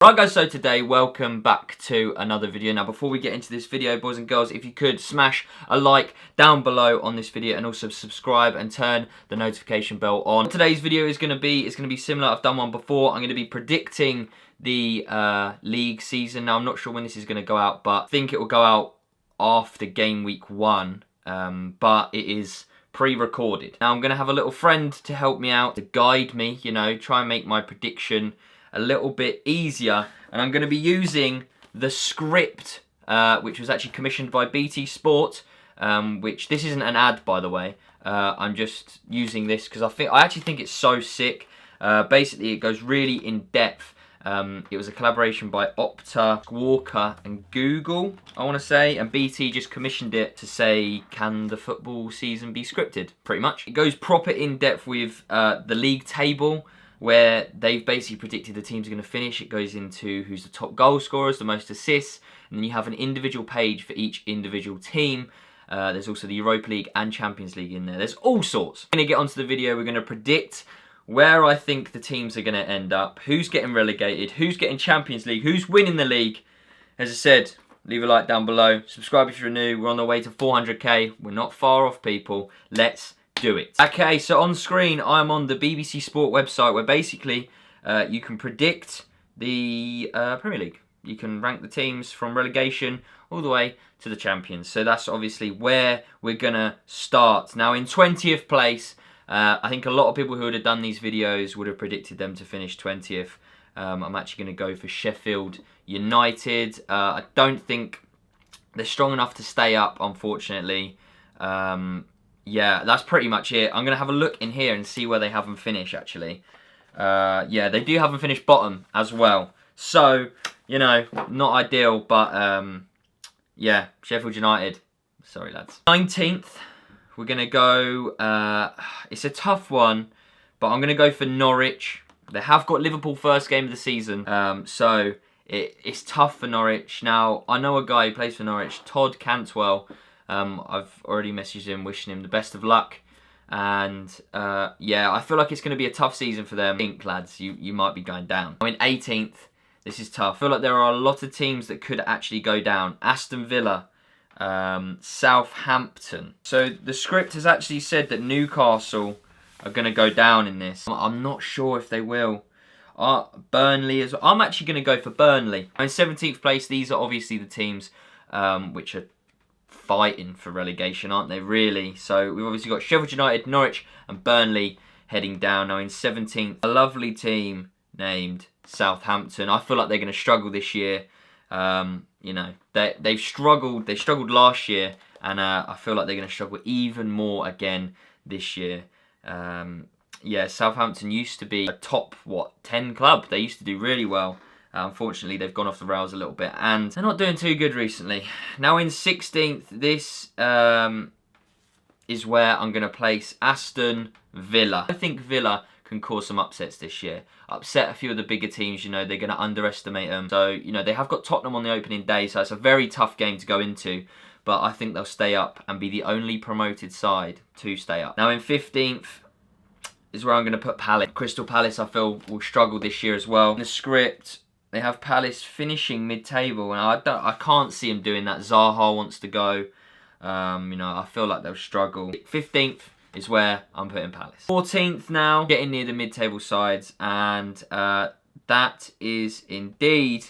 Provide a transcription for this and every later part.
Right guys, so today, welcome back to another video. Now before we get into this video, boys and girls, if you could smash a like down below on this video and also subscribe and turn the notification bell on. Today's video is going to be similar. I've done one before. I'm going to be predicting the league season. Now I'm not sure when this is going to go out, but I think it will go out after game week 1, but it is pre-recorded. Now I'm going to have a little friend to help me out, to guide me, you know, try and make my prediction a little bit easier, and I'm going to be using the script which was actually commissioned by BT Sport, which this isn't an ad, by the way. I'm just using this because I actually think it's so sick. Basically, it goes really in depth. It was a collaboration by Opta, Walker and Google, I want to say, and BT just commissioned it to say, can the football season be scripted, pretty much. It goes proper in depth with the league table, where they've basically predicted the teams are going to finish. It goes into who's the top goal scorers, the most assists, and then you have an individual page for each individual team. There's also the Europa League and Champions League in there. There's all sorts. We're going to get onto the video. We're going to predict where I think the teams are going to end up, who's getting relegated, who's getting Champions League, who's winning the league. As I said, leave a like down below. Subscribe if you're new. We're on the way to 400k. We're not far off, people. Let's do it. Okay, so on screen, I'm on the BBC Sport website, where basically you can predict the Premier League. You can rank the teams from relegation all the way to the champions. So that's obviously where we're going to start. Now, in 20th place, I think a lot of people who would have done these videos would have predicted them to finish 20th. I'm actually going to go for Sheffield United. I don't think they're strong enough to stay up, unfortunately. Yeah, that's pretty much it. I'm going to have a look in here and see where they have them finish, actually. Yeah, they do have them finish bottom as well. So, you know, not ideal, but yeah, Sheffield United. Sorry, lads. 19th, we're going to go, it's a tough one, but I'm going to go for Norwich. They have got Liverpool first game of the season, so it's tough for Norwich. Now, I know a guy who plays for Norwich, Todd Cantwell. I've already messaged him, wishing him the best of luck. And yeah, I feel like it's going to be a tough season for them. I think, lads, you might be going down. I'm in 18th. This is tough. I feel like there are a lot of teams that could actually go down. Aston Villa, Southampton. So the script has actually said that Newcastle are going to go down in this. I'm not sure if they will. Burnley as well. I'm actually going to go for Burnley. I'm in 17th place. These are obviously the teams which are fighting for relegation, aren't they, really? So we've obviously got Sheffield United, Norwich and Burnley heading down. Now in 17th, a lovely team named Southampton. I feel like they're going to struggle this year. You know, they've struggled last year, and I feel like they're going to struggle even more again this year. Yeah, Southampton used to be a top 10 club. They used to do really well. Unfortunately, they've gone off the rails a little bit, and they're not doing too good recently. Now in 16th, this is where I'm going to place Aston Villa. I think Villa can cause some upsets this year. Upset a few of the bigger teams, you know, they're going to underestimate them. So, you know, they have got Tottenham on the opening day, so it's a very tough game to go into. But I think they'll stay up and be the only promoted side to stay up. Now in 15th is where I'm going to put Palace. Crystal Palace, I feel, will struggle this year as well. In the script, they have Palace finishing mid-table, and I can't see them doing that. Zaha wants to go. You know, I feel like they'll struggle. 15th is where I'm putting Palace. 14th now, getting near the mid-table sides, and that is indeed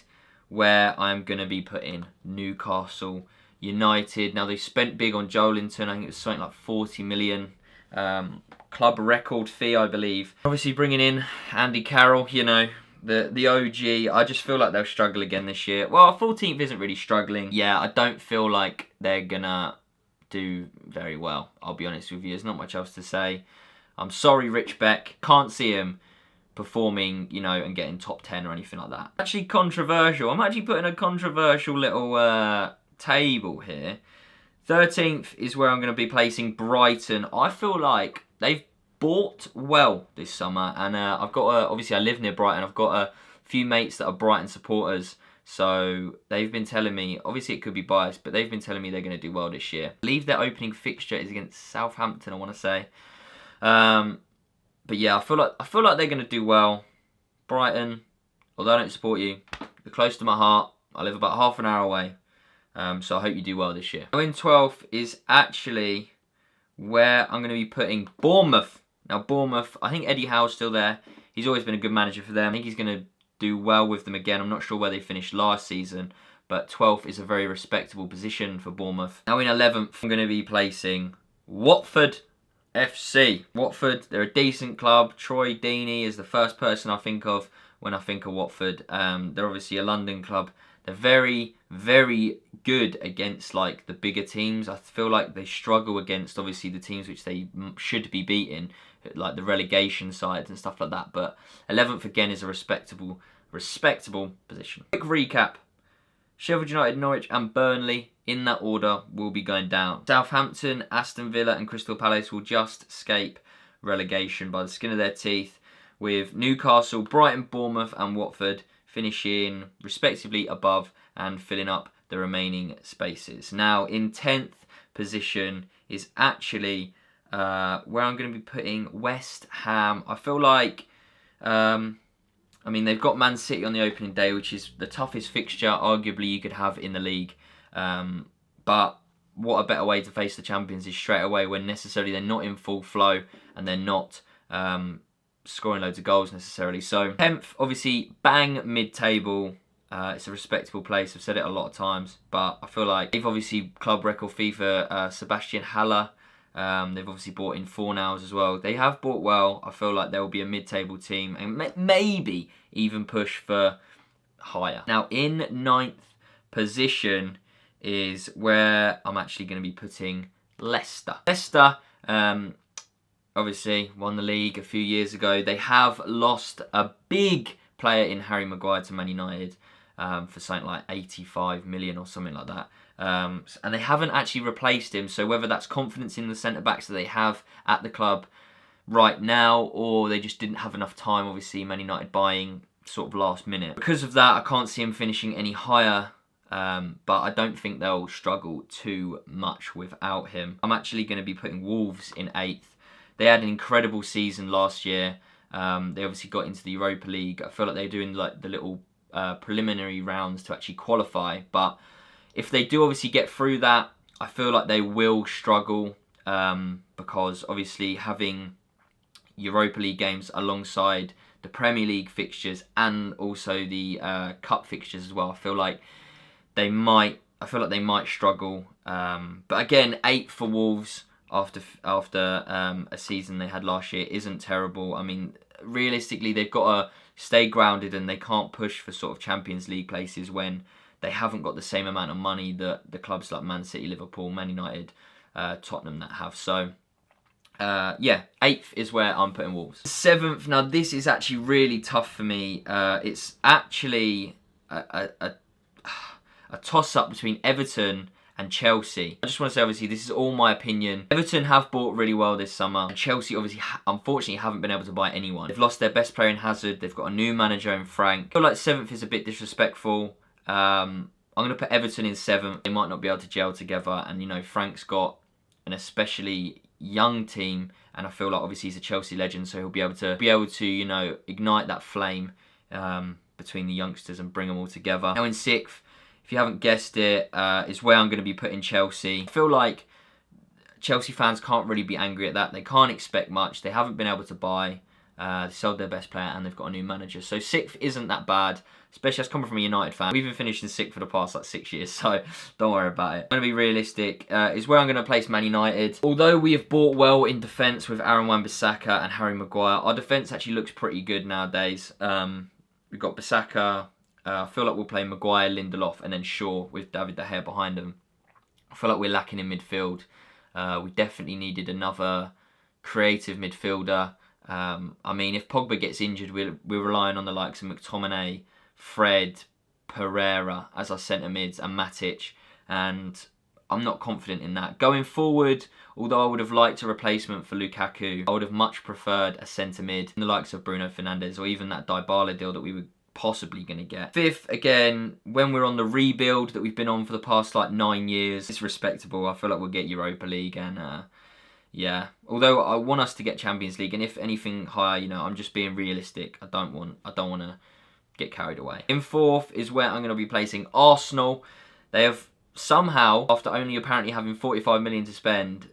where I'm going to be putting Newcastle United. Now, they spent big on Joelinton. I think it was something like 40 million. Club record fee, I believe. Obviously bringing in Andy Carroll, you know, the OG. I just feel like they'll struggle again this year. Well, 14th isn't really struggling. Yeah, I don't feel like they're gonna do very well, I'll be honest with you. There's not much else to say. I'm sorry, Rich Beck. Can't see him performing, you know, and getting top 10 or anything like that. Actually controversial. I'm actually putting a controversial little table here. 13th is where I'm going to be placing Brighton. I feel like they've bought well this summer, and I've got obviously I live near Brighton. I've got a few mates that are Brighton supporters, so they've been telling me, obviously it could be biased, but they've been telling me they're going to do well this year. I believe their opening fixture is against Southampton, I want to say. But yeah, I feel like they're going to do well. Brighton, although I don't support you, you're close to my heart. I live about half an hour away. So I hope you do well this year. Now in 12th is actually where I'm going to be putting Bournemouth. Now Bournemouth, I think Eddie Howe's still there. He's always been a good manager for them. I think he's going to do well with them again. I'm not sure where they finished last season, but 12th is a very respectable position for Bournemouth. Now in 11th, I'm going to be placing Watford FC. Watford, they're a decent club. Troy Deeney is the first person I think of when I think of Watford. They're obviously a London club. They're very, very good against like the bigger teams. I feel like they struggle against obviously the teams which they should be beating, like the relegation sides and stuff like that. But 11th again is a respectable position. Quick recap. Sheffield United, Norwich and Burnley, in that order, will be going down. Southampton, Aston Villa and Crystal Palace will just escape relegation by the skin of their teeth, with Newcastle, Brighton, Bournemouth and Watford finishing respectively above and filling up the remaining spaces. Now in 10th position is actually where I'm going to be putting West Ham. I feel like, I mean, they've got Man City on the opening day, which is the toughest fixture arguably you could have in the league. But what a better way to face the champions is straight away when necessarily they're not in full flow and they're not scoring loads of goals necessarily. So 10th, obviously bang mid-table. It's a respectable place. I've said it a lot of times, but I feel like they've obviously club record FIFA Sebastian Haller. They've obviously bought in Fornals as well. They have bought well. I feel like they'll be a mid-table team and maybe even push for higher. Now in 9th position is where I'm actually going to be putting Leicester. Leicester, obviously won the league a few years ago. They have lost a big player in Harry Maguire to Man United for something like 85 million or something like that. And they haven't actually replaced him, so whether that's confidence in the centre-backs that they have at the club right now, or they just didn't have enough time, obviously Man United buying sort of last minute. Because of that, I can't see him finishing any higher, but I don't think they'll struggle too much without him. I'm actually going to be putting Wolves in 8th. They had an incredible season last year. They obviously got into the Europa League. I feel like they're doing like the little preliminary rounds to actually qualify, but if they do obviously get through that, I feel like they will struggle because obviously having Europa League games alongside the Premier League fixtures and also the Cup fixtures as well, I feel like they might struggle. But again, 8th for Wolves after a season they had last year isn't terrible. I mean, realistically, they've got to stay grounded and they can't push for sort of Champions League places when they haven't got the same amount of money that the clubs like Man City, Liverpool, Man United, Tottenham that have. So, yeah, 8th is where I'm putting Wolves. 7th, now this is actually really tough for me. It's actually a toss-up between Everton and Chelsea. I just want to say, obviously, this is all my opinion. Everton have bought really well this summer. And Chelsea, obviously, unfortunately, haven't been able to buy anyone. They've lost their best player in Hazard. They've got a new manager in Frank. I feel like 7th is a bit disrespectful. I'm going to put Everton in 7th. They might not be able to gel together. And, you know, Frank's got an especially young team. And I feel like, obviously, he's a Chelsea legend. So he'll be able to, you know, ignite that flame between the youngsters and bring them all together. Now in 6th, if you haven't guessed it, is where I'm going to be putting Chelsea. I feel like Chelsea fans can't really be angry at that. They can't expect much. They haven't been able to buy. They sold their best player and they've got a new manager. So 6th isn't that bad, especially as coming from a United fan. We've been finishing 6th for the past like 6 years, so don't worry about it. I'm going to be realistic. Is where I'm going to place Man United. Although we have bought well in defence with Aaron Wan-Bissaka and Harry Maguire, our defence actually looks pretty good nowadays. We've got Bissaka. I feel like we'll play Maguire, Lindelof and then Shaw with David De Gea behind them. I feel like we're lacking in midfield. We definitely needed another creative midfielder. I mean, if Pogba gets injured, we're relying on the likes of McTominay, Fred, Pereira as our centre mids and Matic. And I'm not confident in that. Going forward, although I would have liked a replacement for Lukaku, I would have much preferred a centre mid in the likes of Bruno Fernandes or even that Dybala deal that we were possibly going to get. 5th, again, when we're on the rebuild that we've been on for the past like 9 years, it's respectable. I feel like we'll get Europa League and yeah. Although I want us to get Champions League, and if anything higher, you know, I'm just being realistic. I don't want to get carried away. In fourth is where I'm going to be placing Arsenal. They have somehow, after only apparently having 45 million to spend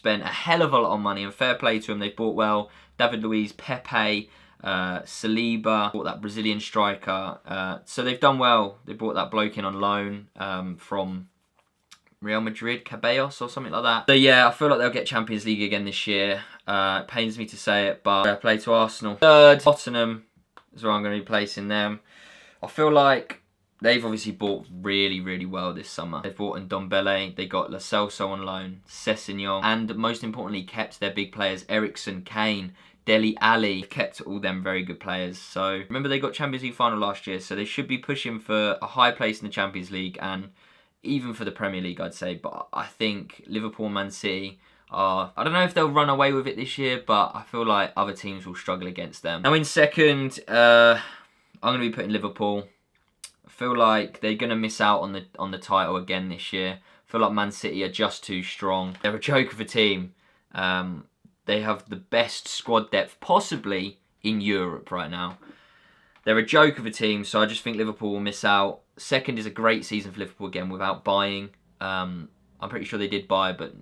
a hell of a lot of money, and fair play to them. They've bought well. David Luiz, Pepe, Saliba, bought that Brazilian striker. So they've done well. They brought that bloke in on loan from Real Madrid, Cabellos or something like that. So yeah, I feel like they'll get Champions League again this year. It pains me to say it, but fair play to Arsenal. Third, Tottenham is where I'm going to be placing them. I feel like they've obviously bought really, really well this summer. They've bought Ndombele, they got Lo Celso on loan, Sessegnon, and most importantly kept their big players, Eriksen, Kane, Dele Alli. They've kept all them very good players. So remember, they got Champions League final last year, so they should be pushing for a high place in the Champions League and even for the Premier League, I'd say. But I think Liverpool and Man City are, I don't know if they'll run away with it this year, but I feel like other teams will struggle against them. Now in second, I'm going to be putting Liverpool. I feel like they're going to miss out on the title again this year. I feel like Man City are just too strong. They're a joke of a team. They have the best squad depth possibly in Europe right now. They're a joke of a team, so I just think Liverpool will miss out. Second is a great season for Liverpool again without buying. I'm pretty sure they did buy, but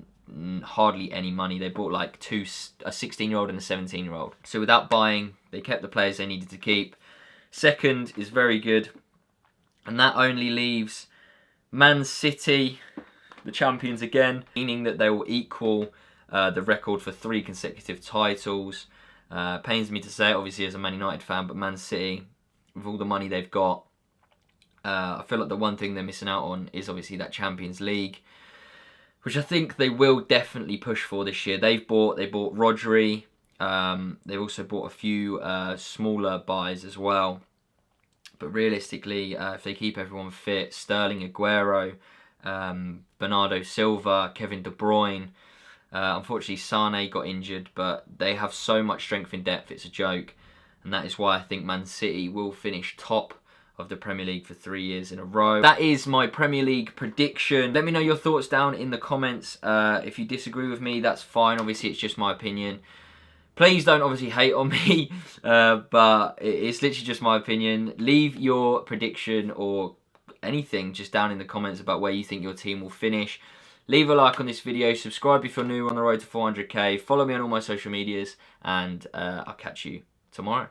hardly any money. They bought like a 16-year-old and a 17-year-old. So without buying, they kept the players they needed to keep. Second is very good. And that only leaves Man City, the champions again, meaning that they will equal the record for 3 consecutive titles. Pains me to say it, obviously, as a Man United fan, but Man City, with all the money they've got, I feel like the one thing they're missing out on is obviously that Champions League, which I think they will definitely push for this year. They bought Rodri. They've also bought a few smaller buys as well. But realistically, if they keep everyone fit, Sterling, Aguero, Bernardo Silva, Kevin De Bruyne, unfortunately Sane got injured, but they have so much strength in depth, it's a joke. And that is why I think Man City will finish top of the Premier League for 3 years in a row. That is my Premier League prediction. Let me know your thoughts down in the comments. If you disagree with me, that's fine. Obviously, it's just my opinion. Please don't obviously hate on me, but it's literally just my opinion. Leave your prediction or anything just down in the comments about where you think your team will finish. Leave a like on this video, subscribe if you're new on the road to 400k, follow me on all my social medias, and I'll catch you tomorrow.